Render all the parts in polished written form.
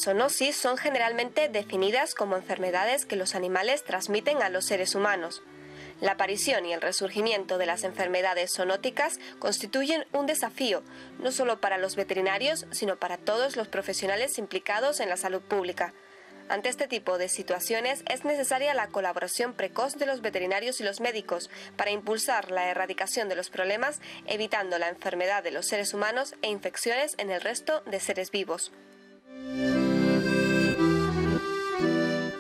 zoonosis son generalmente definidas como enfermedades que los animales transmiten a los seres humanos. La aparición y el resurgimiento de las enfermedades zoonóticas constituyen un desafío, no solo para los veterinarios, sino para todos los profesionales implicados en la salud pública. Ante este tipo de situaciones es necesaria la colaboración precoz de los veterinarios y los médicos para impulsar la erradicación de los problemas, evitando la enfermedad de los seres humanos e infecciones en el resto de seres vivos.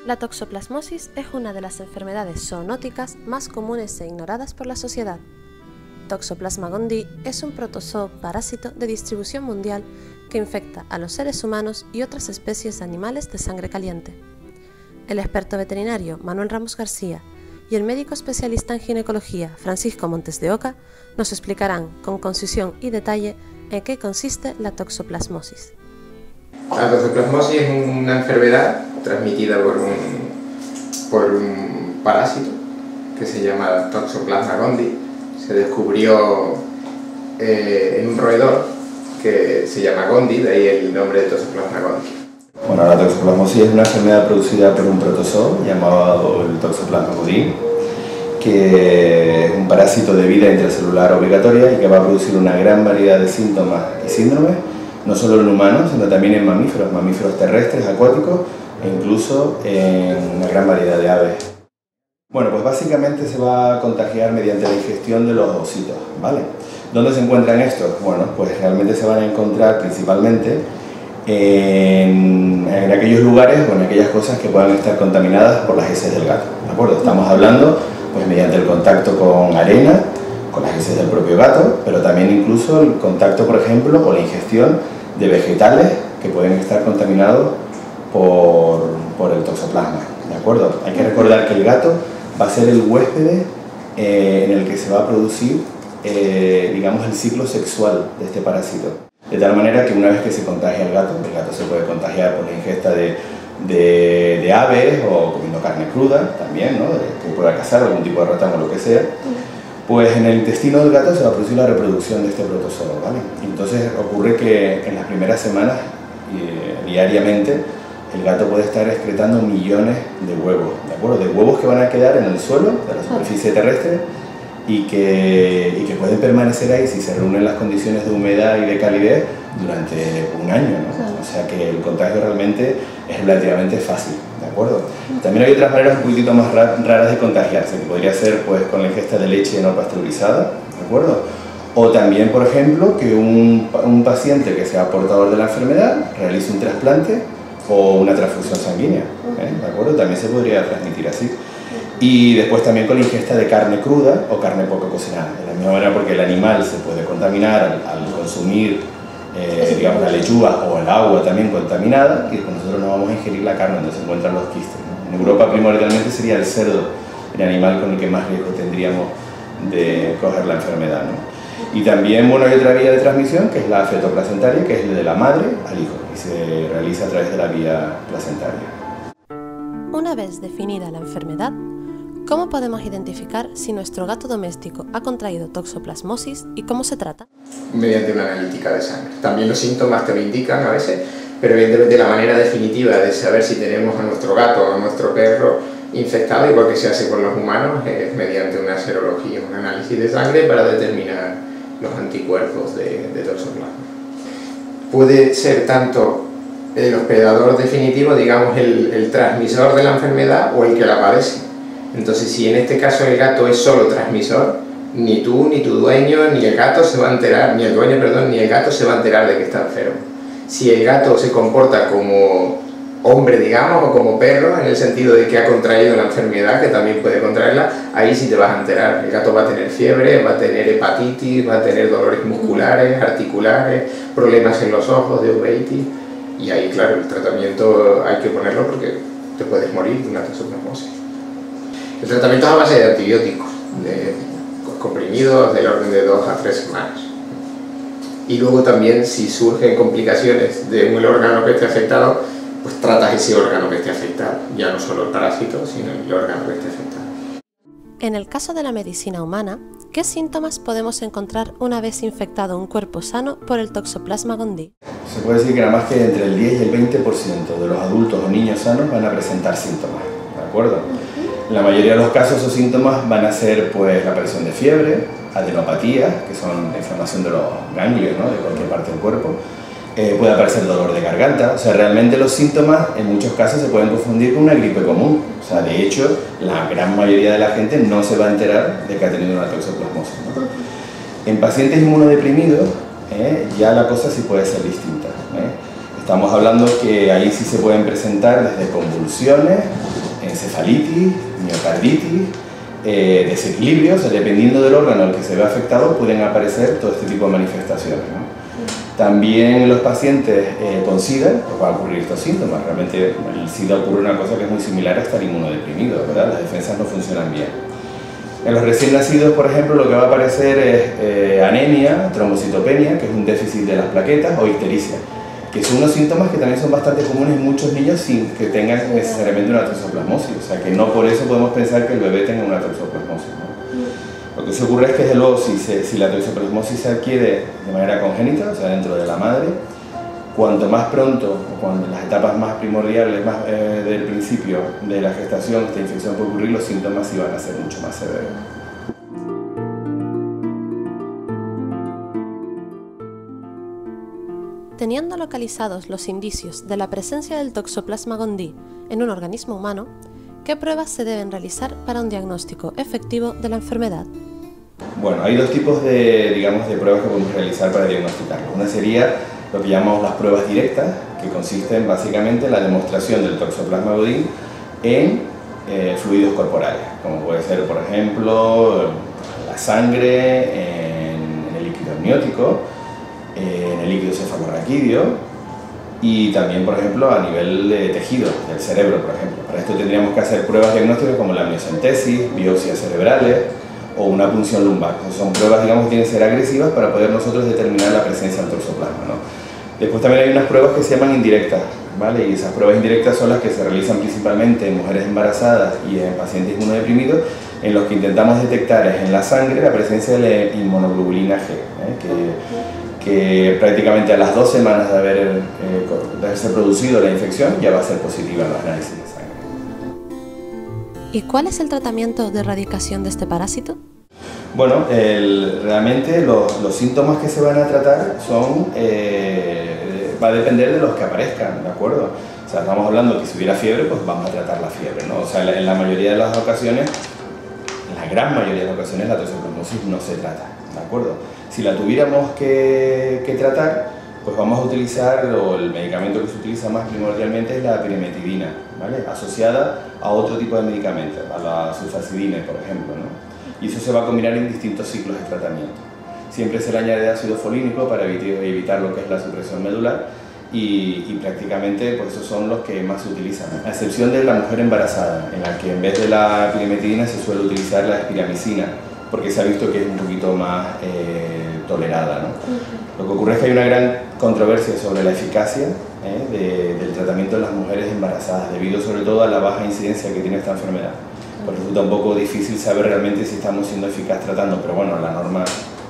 La toxoplasmosis es una de las enfermedades zoonóticas más comunes e ignoradas por la sociedad. Toxoplasma gondii es un protozoo parásito de distribución mundial que infecta a los seres humanos y otras especies de animales de sangre caliente. El experto veterinario Manuel Ramos García y el médico especialista en ginecología Francisco Montes de Oca nos explicarán con concisión y detalle en qué consiste la toxoplasmosis. La toxoplasmosis es una enfermedad transmitida por un parásito que se llama Toxoplasma gondii. Se descubrió en un roedor que se llama gondii, de ahí el nombre de Toxoplasma gondii. Bueno, la toxoplasmosis es una enfermedad producida por un protozoo llamado el Toxoplasma gondii, que es un parásito de vida intracelular obligatoria y que va a producir una gran variedad de síntomas y síndromes, no solo en humanos, sino también en mamíferos terrestres, acuáticos e incluso en una gran variedad de aves. Bueno, pues básicamente se va a contagiar mediante la ingestión de los ositos, ¿vale? ¿Dónde se encuentran estos? Bueno, pues realmente se van a encontrar principalmente en aquellos lugares o en aquellas cosas que puedan estar contaminadas por las heces del gato, ¿de acuerdo? Estamos hablando pues mediante el contacto con arena, con las heces del propio gato, pero también incluso el contacto, por ejemplo, o la ingestión de vegetales que pueden estar contaminados por el toxoplasma, ¿de acuerdo? Hay que recordar que el gato va a ser el huésped en el que se va a producir, digamos, el ciclo sexual de este parásito. De tal manera que una vez que se contagia el gato se puede contagiar por la ingesta de aves o comiendo carne cruda también, ¿no? Que pueda cazar algún tipo de ratón o lo que sea. Pues en el intestino del gato se va a producir la reproducción de este protozoo, ¿vale? Entonces ocurre que en las primeras semanas, diariamente, el gato puede estar excretando millones de huevos, ¿de acuerdo? De huevos que van a quedar en el suelo de la superficie terrestre y que pueden permanecer ahí si se reúnen las condiciones de humedad y de calidez durante un año, ¿no? O sea que el contagio realmente es relativamente fácil, ¿de acuerdo? También hay otras maneras un poquitito más raras de contagiarse, que podría ser pues con la ingesta de leche no pasteurizada, ¿de acuerdo? O también, por ejemplo, que un paciente que sea portador de la enfermedad realice un trasplante o una transfusión sanguínea, ¿de acuerdo? También se podría transmitir así. Y después también con la ingesta de carne cruda o carne poco cocinada, de la misma manera porque el animal se puede contaminar al consumir, digamos, la lechuga o el agua también contaminada, y después nosotros no vamos a ingerir la carne donde se encuentran los quistes, ¿no? En Europa primordialmente sería el cerdo el animal con el que más riesgo tendríamos de coger la enfermedad, ¿no? Y también, bueno, hay otra vía de transmisión que es la fetoplacentaria, que es de la madre al hijo, y se realiza a través de la vía placentaria. Una vez definida la enfermedad, ¿cómo podemos identificar si nuestro gato doméstico ha contraído toxoplasmosis y cómo se trata? Mediante una analítica de sangre. También los síntomas te lo indican a veces, pero evidentemente la manera definitiva de saber si tenemos a nuestro gato o a nuestro perro infectado, igual que se hace con los humanos, es mediante una serología, un análisis de sangre para determinar los anticuerpos de toxoplasma. Puede ser tanto el hospedador definitivo, digamos el transmisor de la enfermedad, o el que la padece. Entonces, si en este caso el gato es solo transmisor, ni tú, ni tu dueño, ni el gato se va a enterar, ni el dueño, perdón, ni el gato se va a enterar de que está enfermo. Si el gato se comporta como hombre, digamos, o como perro, en el sentido de que ha contraído la enfermedad, que también puede contraerla, ahí sí te vas a enterar. El gato va a tener fiebre, va a tener hepatitis, va a tener dolores musculares, articulares, problemas en los ojos, de uveitis, y ahí, claro, el tratamiento hay que ponerlo porque te puedes morir de una toxoplasmosis. El tratamiento es a base de antibióticos, de comprimidos del orden de 2 a 3 semanas. Y luego también, si surgen complicaciones de un órgano que esté afectado, pues tratas ese órgano que esté afectado, ya no solo el parásito, sino el órgano que esté afectado. En el caso de la medicina humana, ¿Qué síntomas podemos encontrar una vez infectado un cuerpo sano por el Toxoplasma gondii? Se puede decir que nada más que entre el 10 y el 20% de los adultos o niños sanos van a presentar síntomas, ¿de acuerdo? En la mayoría de los casos esos síntomas van a ser pues la aparición de fiebre, adenopatías, que son la inflamación de los ganglios, ¿no?, de cualquier parte del cuerpo. Puede aparecer dolor de garganta. O sea, realmente los síntomas en muchos casos se pueden confundir con una gripe común. O sea, de hecho, la gran mayoría de la gente no se va a enterar de que ha tenido una toxoplasmosis, ¿no? En pacientes inmunodeprimidos ya la cosa sí puede ser distinta. Estamos hablando que ahí sí se pueden presentar desde convulsiones, encefalitis, miocarditis, desequilibrios. Dependiendo del órgano al que se ve afectado pueden aparecer todo este tipo de manifestaciones, ¿no? También en los pacientes con SIDA pues va a ocurrir estos síntomas. Realmente el SIDA ocurre una cosa que es muy similar a estar inmunodeprimido, ¿verdad? Las defensas no funcionan bien. En los recién nacidos, por ejemplo, lo que va a aparecer es anemia, trombocitopenia, que es un déficit de las plaquetas, o ictericia, que son unos síntomas que también son bastante comunes en muchos niños sin que tengan necesariamente una toxoplasmosis. O sea, que no por eso podemos pensar que el bebé tenga una toxoplasmosis, ¿no? Lo que se ocurre es que, desde luego, si la toxoplasmosis se adquiere de manera congénita, o sea, dentro de la madre, cuanto más pronto, o cuando en las etapas más primordiales, más del principio de la gestación, esta infección puede ocurrir, los síntomas sí van a ser mucho más severos. Teniendo localizados los indicios de la presencia del Toxoplasma gondii en un organismo humano, ¿qué pruebas se deben realizar para un diagnóstico efectivo de la enfermedad? Bueno, hay dos tipos de pruebas que podemos realizar para diagnosticarlo. Una sería lo que llamamos las pruebas directas, que consisten básicamente en la demostración del Toxoplasma gondii en fluidos corporales, como puede ser, por ejemplo, la sangre, en el líquido amniótico, en el líquido cefalorraquídeo, y también, por ejemplo, a nivel de tejido del cerebro, por ejemplo. Para esto tendríamos que hacer pruebas diagnósticas como la amniocentesis, biopsias cerebrales o una punción lumbar. Son pruebas, digamos, que tienen que ser agresivas para poder nosotros determinar la presencia del toxoplasma, ¿no? Después también hay unas pruebas que se llaman indirectas, ¿vale? Y esas pruebas indirectas son las que se realizan principalmente en mujeres embarazadas y en pacientes inmunodeprimidos, en los que intentamos detectar en la sangre la presencia de la inmunoglobulina G, que prácticamente a las 2 semanas de haberse producido la infección ya va a ser positiva en los análisis de sangre. ¿Y cuál es el tratamiento de erradicación de este parásito? Bueno, realmente los síntomas que se van a tratar va a depender de los que aparezcan, ¿de acuerdo? O sea, estamos hablando que si hubiera fiebre, pues vamos a tratar la fiebre, ¿no? O sea, en la mayoría de las ocasiones, en la gran mayoría de las ocasiones, la toxoplasmosis no se trata, ¿de acuerdo? Si la tuviéramos que tratar, pues vamos a utilizar, o el medicamento que se utiliza más primordialmente es la piremetidina, ¿vale? Asociada a otro tipo de medicamentos, a la sulfacidina, por ejemplo, ¿no? Y eso se va a combinar en distintos ciclos de tratamiento. Siempre se le añade ácido folínico para evitar lo que es la supresión medular, y prácticamente pues esos son los que más se utilizan, a excepción de la mujer embarazada, en la que en vez de la piremetidina se suele utilizar la espiramicina, porque se ha visto que es un poquito más tolerada, ¿no? Lo que ocurre es que hay una gran controversia sobre la eficacia del tratamiento de las mujeres embarazadas, debido sobre todo a la baja incidencia que tiene esta enfermedad. Pues resulta un poco difícil saber realmente si estamos siendo eficaz tratando, pero bueno, la norma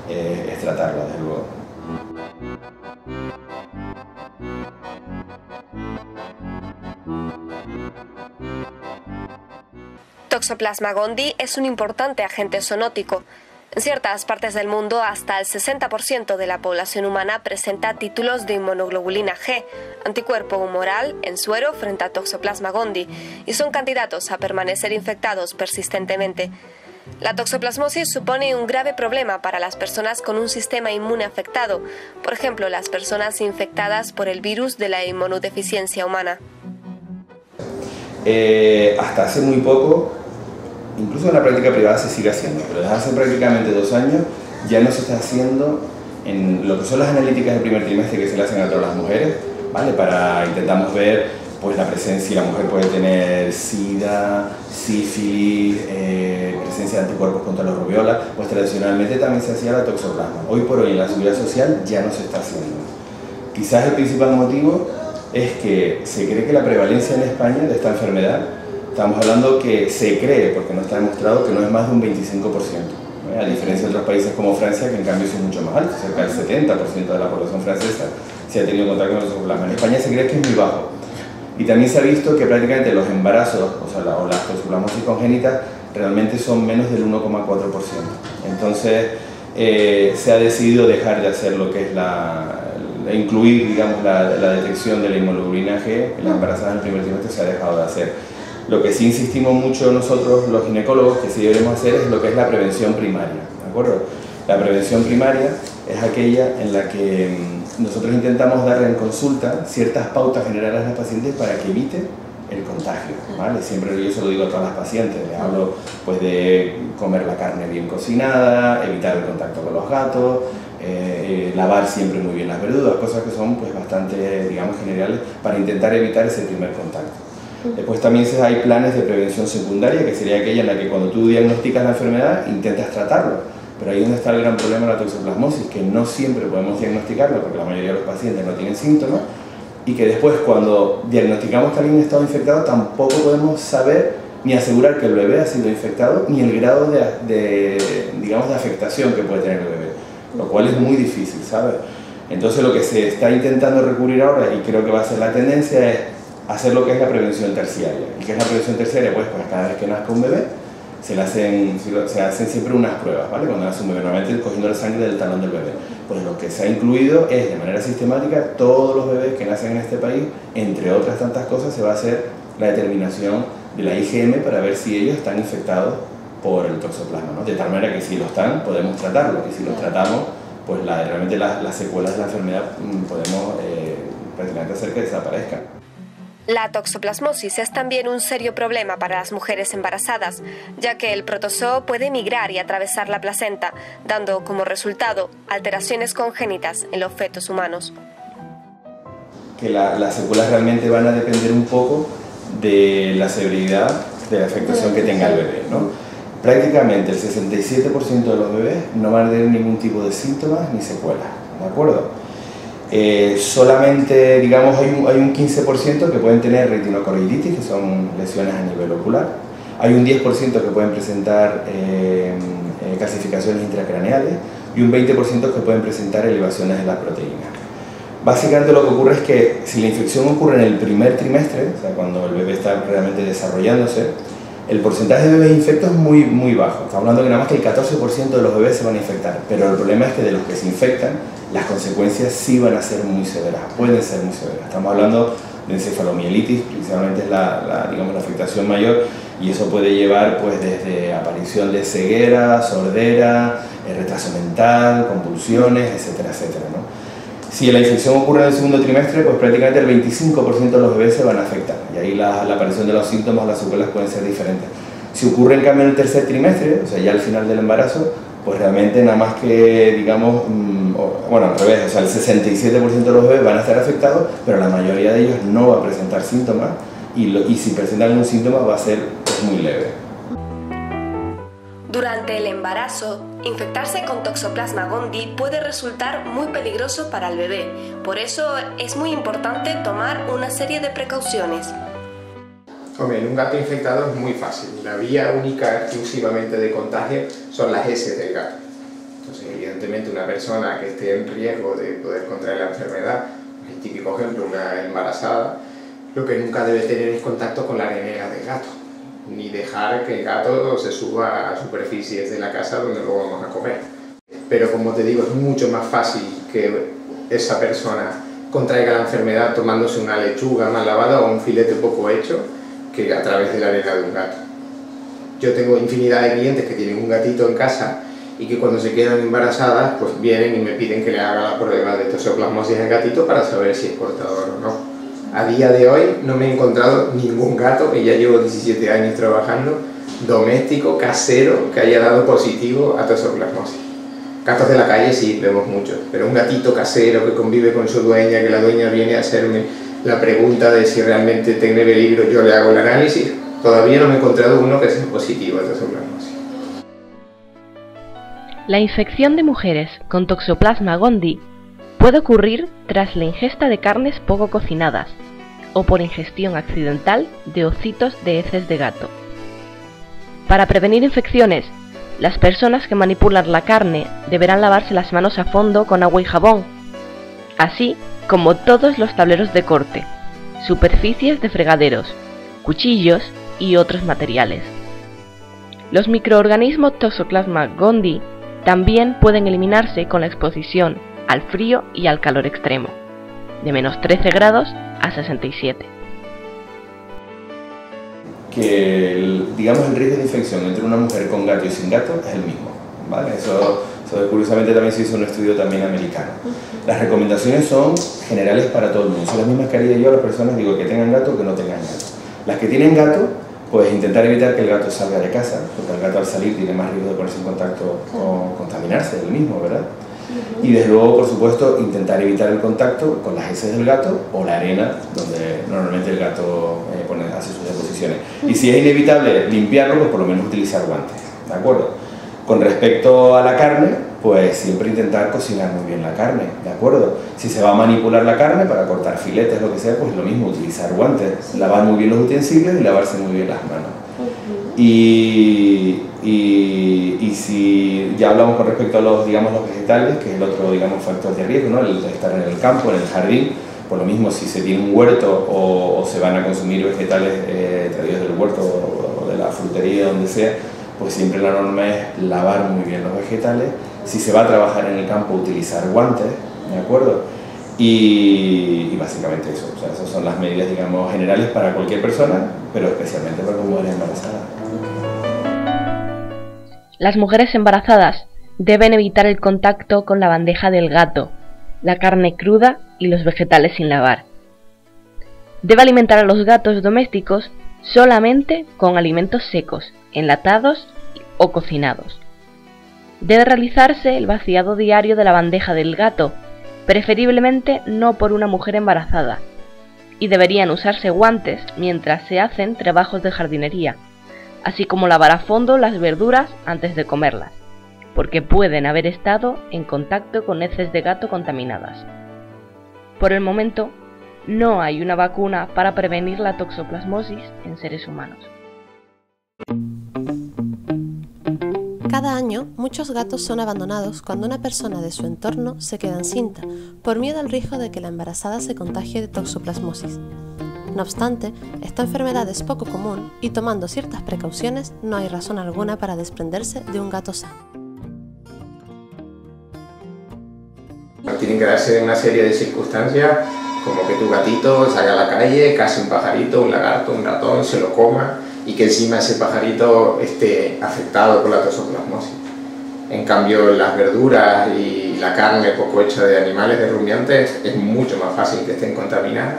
es tratarla, desde luego. Toxoplasma gondii es un importante agente zoonótico. En ciertas partes del mundo, hasta el 60% de la población humana presenta títulos de inmunoglobulina G, anticuerpo humoral en suero frente a Toxoplasma gondii, y son candidatos a permanecer infectados persistentemente. La toxoplasmosis supone un grave problema para las personas con un sistema inmune afectado, por ejemplo, las personas infectadas por el virus de la inmunodeficiencia humana. Hasta hace muy poco, incluso en la práctica privada se sigue haciendo, pero desde hace prácticamente 2 años ya no se está haciendo en lo que son las analíticas del primer trimestre que se le hacen a todas las mujeres, ¿vale? Intentamos ver pues la presencia, si la mujer puede tener SIDA, sífilis, presencia de anticuerpos contra la rubiola, pues tradicionalmente también se hacía la toxoplasma. Hoy por hoy en la seguridad social ya no se está haciendo. Quizás el principal motivo es que se cree que la prevalencia en España de esta enfermedad, estamos hablando que se cree, porque no está demostrado, que no es más de un 25%, A diferencia de otros países como Francia, que en cambio son mucho más altos, cerca del 70% de la población francesa se ha tenido contacto con el toxoplasma. En España se cree que es muy bajo. Y también se ha visto que prácticamente los embarazos, o las toxoplasmosis congénitas, realmente son menos del 1,4%. Entonces, se ha decidido dejar de hacer lo que es incluir, digamos, la detección de la inmunoglobulina G en las embarazadas en el primer trimestre, se ha dejado de hacer. Lo que sí insistimos mucho nosotros, los ginecólogos, que sí debemos hacer es lo que es la prevención primaria, ¿de acuerdo? La prevención primaria es aquella en la que nosotros intentamos darle en consulta ciertas pautas generales a los pacientes para que evite el contagio, ¿vale? Siempre yo se lo digo a todas las pacientes, les hablo pues de comer la carne bien cocinada, evitar el contacto con los gatos, lavar siempre muy bien las verduras, cosas que son pues bastante, digamos, generales para intentar evitar ese primer contacto. Después también hay planes de prevención secundaria, que sería aquella en la que cuando tú diagnosticas la enfermedad intentas tratarlo, pero ahí es donde está el gran problema de la toxoplasmosis, que no siempre podemos diagnosticarlo porque la mayoría de los pacientes no tienen síntomas, y que después cuando diagnosticamos que alguien ha estado infectado tampoco podemos saber ni asegurar que el bebé ha sido infectado ni el grado digamos, de afectación que puede tener el bebé, lo cual es muy difícil, ¿sabes? Entonces lo que se está intentando recurrir ahora, y creo que va a ser la tendencia, es hacer lo que es la prevención terciaria. ¿Y qué es la prevención terciaria? Pues cada vez que nazca un bebé se hacen siempre unas pruebas, ¿vale? Cuando nace un bebé, normalmente cogiendo la sangre del talón del bebé. Pues lo que se ha incluido es, de manera sistemática, todos los bebés que nacen en este país, entre otras tantas cosas, se va a hacer la determinación de la IgM para ver si ellos están infectados por el toxoplasma, ¿no? De tal manera que si lo están, podemos tratarlo, y si los tratamos, pues realmente las secuelas de la enfermedad podemos prácticamente hacer que desaparezcan. La toxoplasmosis es también un serio problema para las mujeres embarazadas, ya que el protozoo puede migrar y atravesar la placenta, dando como resultado alteraciones congénitas en los fetos humanos. Que las secuelas realmente van a depender un poco de la severidad de la afectación que tenga el bebé, ¿no? Prácticamente el 67% de los bebés no van a tener ningún tipo de síntomas ni secuelas, ¿de acuerdo? Solamente, digamos, hay un 15% que pueden tener retinocoroiditis, que son lesiones a nivel ocular. Hay un 10% que pueden presentar calcificaciones intracraneales y un 20% que pueden presentar elevaciones de las proteínas. Básicamente lo que ocurre es que si la infección ocurre en el primer trimestre, o sea, cuando el bebé está realmente desarrollándose, el porcentaje de bebés infectos es muy bajo. Estamos hablando que nada más que el 14% de los bebés se van a infectar, pero el problema es que de los que se infectan, las consecuencias sí van a ser muy severas, pueden ser muy severas. Estamos hablando de encefalomielitis, principalmente es digamos, la afectación mayor, y eso puede llevar pues, desde aparición de ceguera, sordera, retraso mental, convulsiones, etcétera, etcétera, ¿no? Si la infección ocurre en el segundo trimestre, pues prácticamente el 25% de los bebés se van a afectar, y ahí la aparición de los síntomas o las secuelas pueden ser diferentes. Si ocurre en cambio en el tercer trimestre, o sea ya al final del embarazo, pues realmente nada más que, digamos, bueno, al revés, o sea, el 67% de los bebés van a estar afectados, pero la mayoría de ellos no va a presentar síntomas, y si presentan algún síntoma va a ser pues, muy leve. Durante el embarazo, infectarse con Toxoplasma gondii puede resultar muy peligroso para el bebé. Por eso es muy importante tomar una serie de precauciones. Hombre, en un gato infectado es muy fácil. La vía única exclusivamente de contagio son las heces del gato. Entonces, evidentemente, una persona que esté en riesgo de poder contraer la enfermedad, el típico ejemplo, una embarazada, lo que nunca debe tener es contacto con la arenera del gato, ni dejar que el gato se suba a superficies de la casa donde lo vamos a comer. Pero como te digo, es mucho más fácil que esa persona contraiga la enfermedad tomándose una lechuga mal lavada o un filete poco hecho que a través de la arena de un gato. Yo tengo infinidad de clientes que tienen un gatito en casa y que cuando se quedan embarazadas pues vienen y me piden que le haga la prueba de toxoplasmosis al gatito para saber si es portador o no. A día de hoy no me he encontrado ningún gato, que ya llevo 17 años trabajando, doméstico, casero, que haya dado positivo a toxoplasmosis. Gatos de la calle sí, vemos muchos, pero un gatito casero que convive con su dueña, que la dueña viene a hacerme la pregunta de si realmente tiene peligro, yo le hago el análisis, todavía no me he encontrado uno que sea positivo a toxoplasmosis. La infección de mujeres con Toxoplasma gondii puede ocurrir tras la ingesta de carnes poco cocinadas o por ingestión accidental de ocitos de heces de gato. Para prevenir infecciones, Las personas que manipulan la carne deberán lavarse las manos a fondo con agua y jabón, así como todos los tableros de corte, superficies de fregaderos, cuchillos y otros materiales. Los microorganismos Toxoplasma gondii también pueden eliminarse con la exposición al frío y al calor extremo, de menos 13 grados a 67. Que el riesgo de infección entre una mujer con gato y sin gato es el mismo, ¿vale? Eso curiosamente también se hizo un estudio también americano. Las recomendaciones son generales para todo el mundo. Son las mismas que haría yo a las personas, digo, que tengan gato o que no tengan gato. Las que tienen gato, pues intentar evitar que el gato salga de casa, porque el gato al salir tiene más riesgo de ponerse en contacto o contaminarse del mismo, ¿verdad? Y desde luego, por supuesto, intentar evitar el contacto con las heces del gato o la arena donde normalmente el gato hace sus deposiciones. Y si es inevitable limpiarlo, pues por lo menos utilizar guantes, ¿de acuerdo? Con respecto a la carne, pues siempre intentar cocinar muy bien la carne, ¿de acuerdo? Si se va a manipular la carne para cortar filetes, lo que sea, pues lo mismo, utilizar guantes, lavar muy bien los utensilios y lavarse muy bien las manos. Y si ya hablamos con respecto a los vegetales, que es el otro, factor de riesgo, ¿no? El estar en el campo, en el jardín, por lo mismo si se tiene un huerto o se van a consumir vegetales traídos del huerto o de la frutería, donde sea, pues siempre la norma es lavar muy bien los vegetales. Si se va a trabajar en el campo, utilizar guantes, ¿de acuerdo? Y básicamente eso, o sea, esas son las medidas, generales para cualquier persona, pero especialmente para las mujeres embarazadas. Las mujeres embarazadas deben evitar el contacto con la bandeja del gato, la carne cruda y los vegetales sin lavar. Debe alimentar a los gatos domésticos solamente con alimentos secos, enlatados o cocinados. Debe realizarse el vaciado diario de la bandeja del gato, preferiblemente no por una mujer embarazada, y deberían usarse guantes mientras se hacen trabajos de jardinería, así como lavar a fondo las verduras antes de comerlas, porque pueden haber estado en contacto con heces de gato contaminadas. Por el momento, no hay una vacuna para prevenir la toxoplasmosis en seres humanos. Cada año, muchos gatos son abandonados cuando una persona de su entorno se queda encinta, por miedo al riesgo de que la embarazada se contagie de toxoplasmosis. No obstante, esta enfermedad es poco común y tomando ciertas precauciones no hay razón alguna para desprenderse de un gato sano. Tienen que darse una serie de circunstancias, como que tu gatito salga a la calle, case un pajarito, un lagarto, un ratón, se lo coma y que encima ese pajarito esté afectado por la toxoplasmosis. En cambio, las verduras y la carne poco hecha de animales, de rumiantes, es mucho más fácil que estén contaminadas.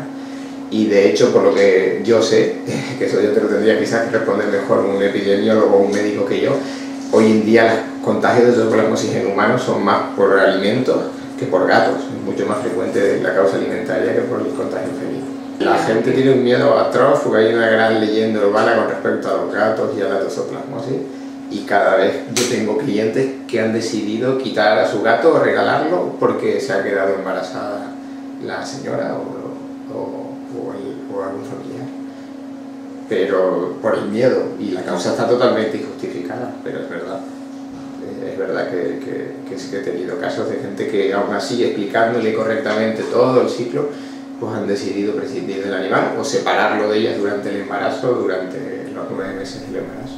Y de hecho, por lo que yo sé, que eso yo te lo tendría quizás que responder mejor un epidemiólogo o un médico que yo, hoy en día los contagios de toxoplasmosis en humanos son más por alimentos que por gatos. Es mucho más frecuente la causa alimentaria que por el contagio felino. La gente tiene un miedo atroz porque hay una gran leyenda urbana con respecto a los gatos y a la toxoplasmosis, y cada vez yo tengo clientes que han decidido quitar a su gato o regalarlo porque se ha quedado embarazada la señora o algún familiar, pero por el miedo, y la causa está totalmente injustificada, pero es verdad que sí que he tenido casos de gente que aún así, explicándole correctamente todo el ciclo, pues han decidido prescindir del animal o separarlo de ella durante el embarazo, durante los 9 meses del embarazo.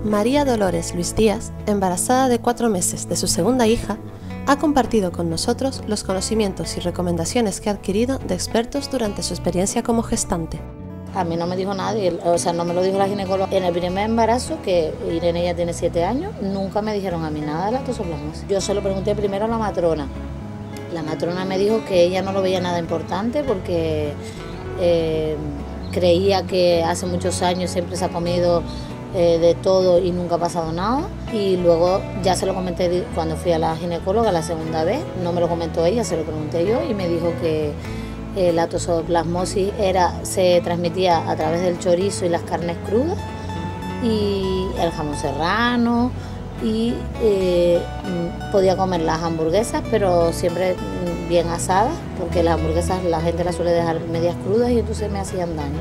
María Dolores Luis Díaz, embarazada de 4 meses de su segunda hija, ha compartido con nosotros los conocimientos y recomendaciones que ha adquirido de expertos durante su experiencia como gestante. A mí no me dijo nadie, o sea, no me lo dijo la ginecóloga. En el primer embarazo, que Irene ya tiene 7 años, nunca me dijeron a mí nada de la toxoplasmosis. Yo se lo pregunté primero a la matrona. La matrona me dijo que ella no lo veía nada importante porque creía que hace muchos años siempre se ha comido de todo y nunca ha pasado nada. Y luego ya se lo comenté cuando fui a la ginecóloga la segunda vez, no me lo comentó ella, se lo pregunté yo y me dijo que la toxoplasmosis se transmitía a través del chorizo y las carnes crudas y el jamón serrano, y podía comer las hamburguesas, pero siempre bien asadas, porque las hamburguesas la gente las suele dejar medias crudas y entonces me hacían daño.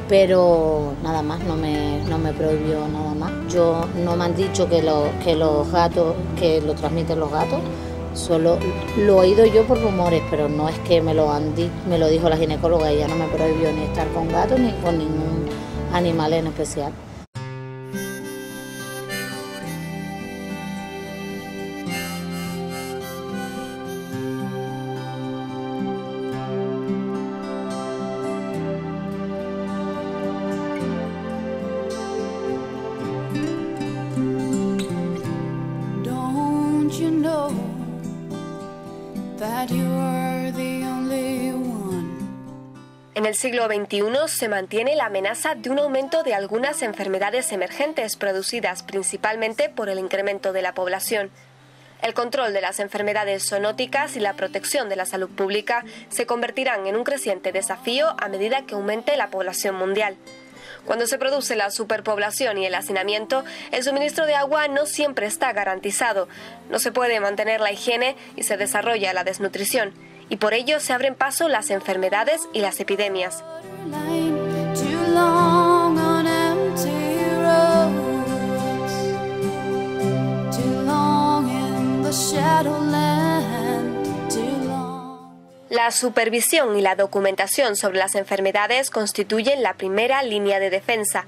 pero nada más, no me prohibió nada más. Yo no me han dicho que los gatos, que lo transmiten los gatos, solo lo he oído yo por rumores, pero no es que me lo dijo la ginecóloga, ella no me prohibió ni estar con gatos ni con ningún animal en especial. En el siglo XXI se mantiene la amenaza de un aumento de algunas enfermedades emergentes producidas principalmente por el incremento de la población. El control de las enfermedades zoonóticas y la protección de la salud pública se convertirán en un creciente desafío a medida que aumente la población mundial. Cuando se produce la superpoblación y el hacinamiento, el suministro de agua no siempre está garantizado, no se puede mantener la higiene y se desarrolla la desnutrición, y por ello se abren paso las enfermedades y las epidemias. La supervisión y la documentación sobre las enfermedades constituyen la primera línea de defensa.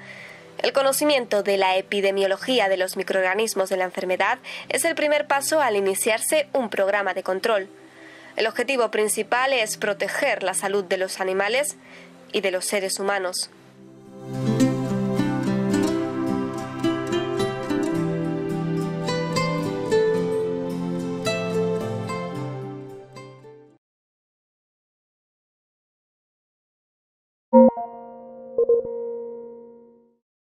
El conocimiento de la epidemiología de los microorganismos de la enfermedad es el primer paso al iniciarse un programa de control. El objetivo principal es proteger la salud de los animales y de los seres humanos.